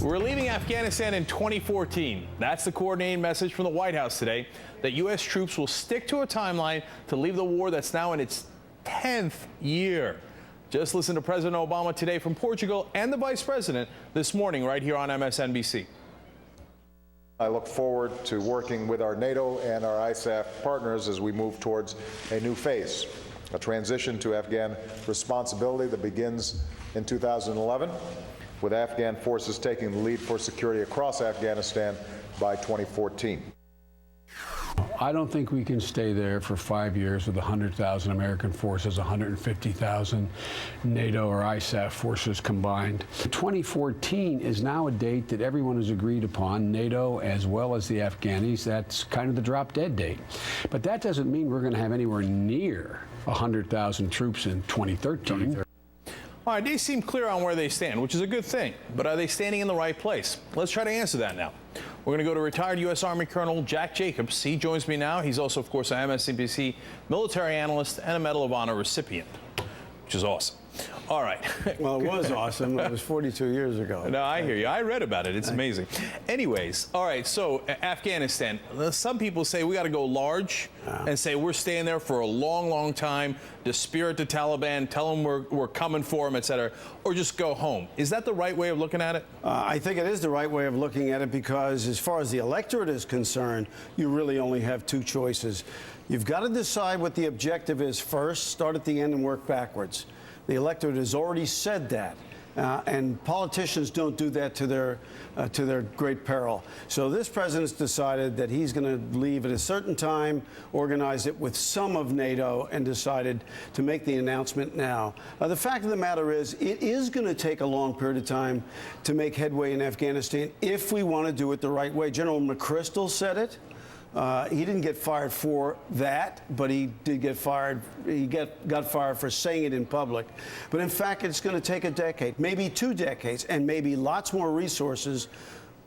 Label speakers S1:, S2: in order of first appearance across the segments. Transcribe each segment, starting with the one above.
S1: We're leaving Afghanistan in 2014. That's the coordinated message from the White House today, that U.S. troops will stick to a timeline to leave the war that's now in its 10th year. Just listen to President Obama today from Portugal and the Vice President this morning right here on MSNBC.
S2: I look forward to working with our NATO and our ISAF partners as we move towards a new phase, a transition to Afghan responsibility that begins in 2011, with Afghan forces taking the lead for security across Afghanistan by 2014.
S3: I don't think we can stay there for 5 years with 100,000 American forces, 150,000 NATO or ISAF forces combined. 2014 is now a date that everyone has agreed upon, NATO as well as the Afghanis. That's kind of the drop-dead date. But that doesn't mean we're going to have anywhere near 100,000 troops in 2013.
S1: All right, they seem clear on where they stand, which is a good thing. But are they standing in the right place? Let's try to answer that now. We're going to go to retired U.S. Army Colonel Jack Jacobs. He joins me now. He's also, of course, an MSNBC military analyst and a Medal of Honor recipient, which is awesome. All right.
S4: Well, it was awesome. It was 42 years ago.
S1: No, I hear you. I read about it. It's amazing. Anyways, all right, so Afghanistan. Some people say we got to go large and say we're staying there for a long, long time, dispirit the Taliban, tell them we're coming for them, et cetera, or just go home. Is that the right way of looking at it?
S4: I think it is the right way of looking at it because as far as the electorate is concerned, you really only have two choices. You've got to decide what the objective is first, start at the end and work backwards. The electorate has already said that, and politicians don't do that to their great peril. So this president's decided that he's going to leave at a certain time, organize it with some of NATO, and decided to make the announcement now. The fact of the matter is, it is going to take a long period of time to make headway in Afghanistan if we want to do it the right way. General McChrystal said it. He didn't get fired for that, but he did get fired. He got fired for saying it in public. But in fact, it's going to take a decade, maybe 2 decades, and maybe lots more resources.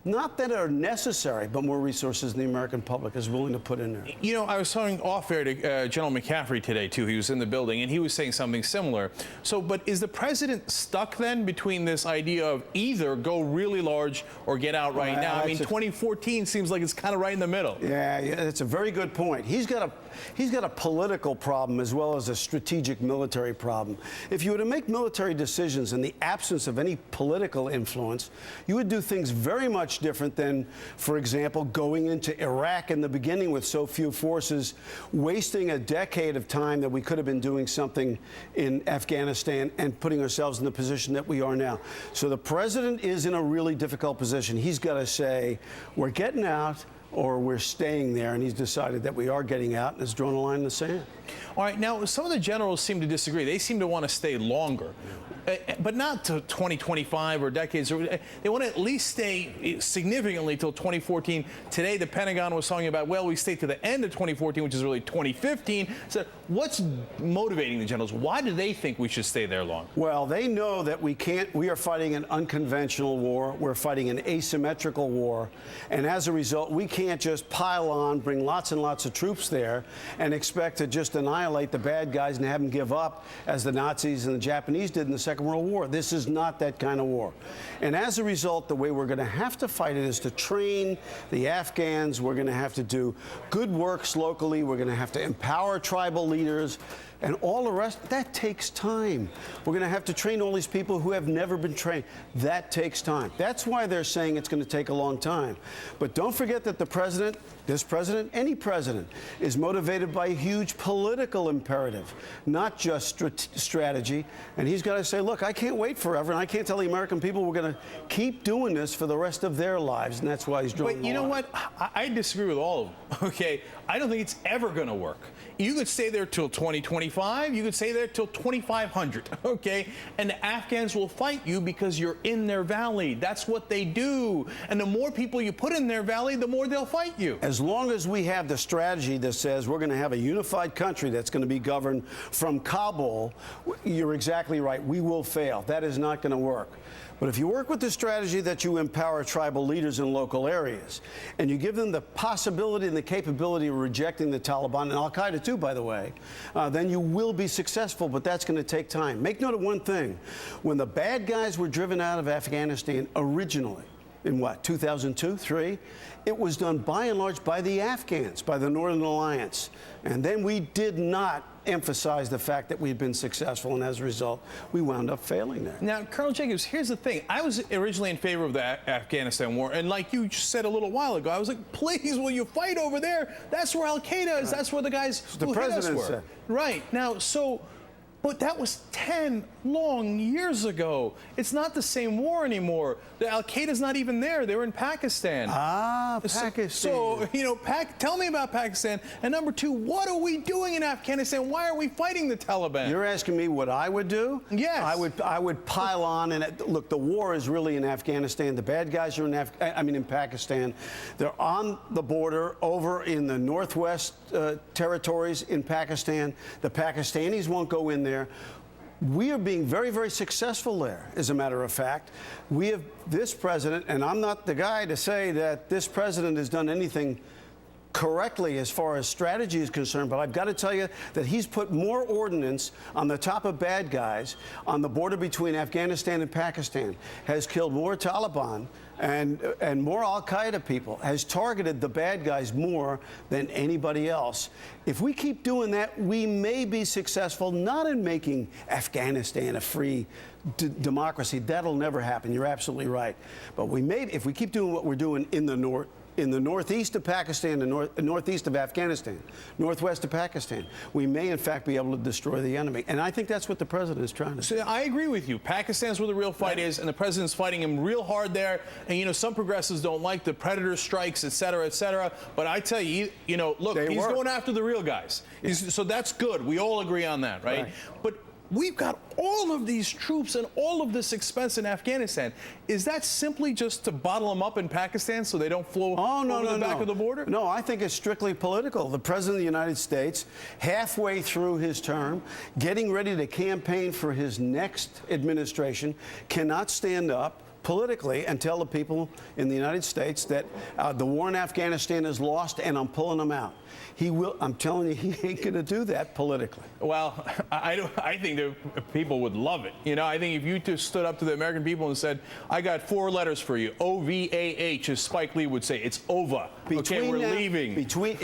S4: Not that are necessary, but more resources than the American public is willing to put in there.
S1: You know, I was talking off air to General McCaffrey today, too. He was in the building, and he was saying something similar. So, but is the president stuck then between this idea of either go really large or get out right now? I mean, 2014 seems like it's kind of right in the middle.
S4: Yeah, that's a very good point. He's got a political problem as well as a strategic military problem. If you were to make military decisions in the absence of any political influence, you would do things very much different than, for example, going into Iraq in the beginning with so few forces, wasting a decade of time that we could have been doing something in Afghanistan and putting ourselves in the position that we are now. So the president is in a really difficult position. He's got to say, we're getting out or we're staying there, and he's decided that we are getting out and has drawn a line in the sand.
S1: All right, now some of the generals seem to disagree. They seem to want to stay longer, but not to 2025 or decades. They want to at least stay significantly till 2014. Today, the Pentagon was talking about, well, we stay to the end of 2014, which is really 2015. So what's motivating the generals? Why do they think we should stay there long?
S4: Well, they know that we are fighting an unconventional war. We're fighting an asymmetrical war. And as a result, we can't just pile on, bring lots and lots of troops there and expect to just annihilate the bad guys and have them give up as the Nazis and the Japanese did in the Second World War. This is not that kind of war. And as a result, the way we're going to have to fight it is to train the Afghans. We're going to have to do good works locally. We're going to have to empower tribal leaders. And all the rest, that takes time. We're going to have to train all these people who have never been trained. That takes time. That's why they're saying it's going to take a long time. But don't forget that the president, this president, any president, is motivated by a huge political imperative, not just strategy. And he's got to say, look, I can't wait forever, and I can't tell the American people we're going to keep doing this for the rest of their lives. And that's why he's drawing the line.
S1: But you know what? I disagree with all of them, okay? I don't think it's ever going to work. You could stay there till 2025. You could stay there till 2500, okay? And the Afghans will fight you because you're in their valley. That's what they do. And the more people you put in their valley, the more they'll fight you.
S4: As long as we have the strategy that says we're going to have a unified country that's going to be governed from Kabul, you're exactly right. We will fail. That is not going to work. But if you work with the strategy that you empower tribal leaders in local areas, and you give them the possibility and the capability of rejecting the Taliban, and al-Qaeda too, by the way, then you will be successful, but that's going to take time. Make note of one thing. When the bad guys were driven out of Afghanistan originally, in what, 2002, 3? It was done by and large by the Afghans, by the Northern Alliance. And then we did not emphasize the fact that we'd been successful, and as a result, we wound up failing there.
S1: Now, Colonel Jacobs, here's the thing. I was originally in favor of the Afghanistan war, and like you just said a little while ago, I was like, please, will you fight over there? That's where Al-Qaeda is. Right. That's where the guys who hit us were. Said. Right. Now, but that was 10 long years ago. It's not the same war anymore. The Al-Qaeda's not even there. They're in Pakistan.
S4: Ah, Pakistan.
S1: So tell me about Pakistan. And number two, what are we doing in Afghanistan? Why are we fighting the Taliban?
S4: You're asking me what I would do?
S1: Yes.
S4: I would pile on. And look, the war is really in Afghanistan. The bad guys are in Pakistan. They're on the border over in the northwest territories in Pakistan. The Pakistanis won't go in there. We are being very, very successful there, as a matter of fact. We have this president, and I'm not the guy to say that this president has done anything correctly as far as strategy is concerned, but I've got to tell you that he's put more ordnance on the top of bad guys on the border between Afghanistan and Pakistan, has killed more Taliban and more Al-Qaeda people, has targeted the bad guys more than anybody else. If we keep doing that, we may be successful, not in making Afghanistan a free democracy. That'll never happen. You're absolutely right. But we may, if we keep doing what we're doing in the northeast of Pakistan, the northeast of Afghanistan, northwest of Pakistan, we may in fact be able to destroy the enemy. And I think that's what the president is trying to do.
S1: So I agree with you. Pakistan's where the real fight is, and the president's fighting him real hard there. And some progressives don't like the predator strikes, et cetera, et cetera. But I tell you, look, he's going after the real guys. Yeah. So that's good. We all agree on that, right? But we've got all of these troops and all of this expense in Afghanistan. Is that simply just to bottle them up in Pakistan so they don't flow over the back of the border?
S4: No, I think it's strictly political. The President of the United States, halfway through his term, getting ready to campaign for his next administration, cannot stand up politically and tell the people in the United States that the war in Afghanistan is lost and I'm pulling them out. He will. I'm telling you, he ain't going to do that politically.
S1: Well, I think the people would love it. I think if you just stood up to the American people and said, I got 4 letters for you, OVAH, as Spike Lee would say, it's over. Okay, we're leaving.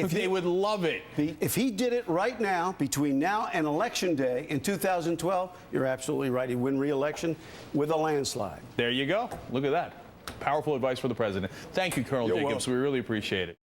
S1: They would love it.
S4: If he did it right now, between now and Election Day in 2012, you're absolutely right. He'd win re-election with a landslide.
S1: There you go. Look at that. Powerful advice for the president. Thank you, Colonel Jacobs. We really appreciate it.